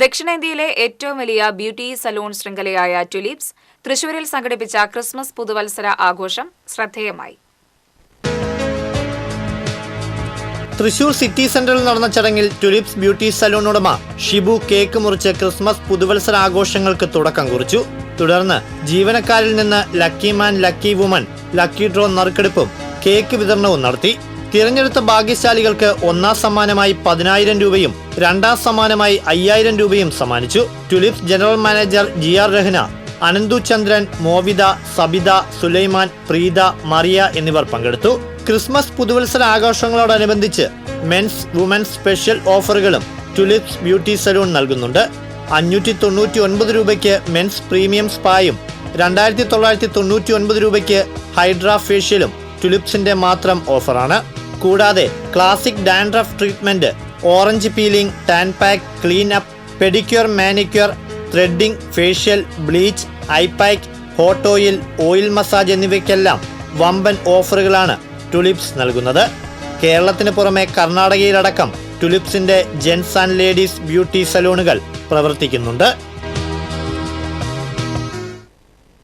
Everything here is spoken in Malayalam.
ദക്ഷിണേന്ത്യയിലെ ഏറ്റവും വലിയ ബ്യൂട്ടി സലൂൺ ശൃംഖലയായ ടുലിപ്സ് തൃശൂരിൽ സംഘടിപ്പിച്ച ക്രിസ്മസ് പുതുവത്സര ആഘോഷം ശ്രദ്ധേയമായി. തൃശൂർ സിറ്റി സെന്ററിൽ നടന്ന ചടങ്ങിൽ ടുലിപ്സ് ബ്യൂട്ടി സലൂൺ ഉടമ ഷിബു കേക്ക് മുറിച്ച് ക്രിസ്മസ് പുതുവത്സര ആഘോഷങ്ങൾക്ക് തുടക്കം കുറിച്ചു. തുടർന്ന് ജീവനക്കാരിൽ നിന്ന് lucky man, lucky woman, lucky draw നറുക്കെടുപ്പും കേക്ക് വിതരണവും നടത്തി. തിരഞ്ഞെടുത്ത ഭാഗ്യശാലികൾക്ക് ഒന്നാം സമ്മാനമായി 10,000 രൂപയും രണ്ടാം സമ്മാനമായി 5,000 രൂപയും സമ്മാനിച്ചു. Tulips general manager GR Rahna, Ananthu Chandran, Movitha, Sabitha, Sulaiman, Preetha, Mariya എന്നിവർ പങ്കെടുത്തു. ക്രിസ്മസ് പുതുവത്സര ആഘോഷങ്ങളോടനുബന്ധിച്ച് മെൻസ് വുമൻസ് സ്പെഷ്യൽ ഓഫറുകളും ടുലിപ്സ് ബ്യൂട്ടി സലൂൺ നൽകുന്നുണ്ട്. 599 രൂപയ്ക്ക് മെൻസ് പ്രീമിയം സ്പായും 2,999 രൂപയ്ക്ക് ഹൈഡ്രാ ഫേഷ്യലും ടുലിപ്സിന്റെ മാത്രം ഓഫറാണ്. കൂടാതെ classic dandruff treatment, orange peeling, tan pack, clean up, pedicure, manicure, threading, facial, bleach, eye pack, hot oil, oil massage എന്നിവയ്ക്കെല്ലാം വമ്പൻ ഓഫറുകളാണ് ടുലിപ്സ് നൽകുന്നത്. കേരളത്തിന് പുറമെ കർണാടകയിലടക്കം ടുലിപ്സിന്റെ ജെൻസ് ആൻഡ് ലേഡീസ് ബ്യൂട്ടി സലൂണുകൾ പ്രവർത്തിക്കുന്നുണ്ട്.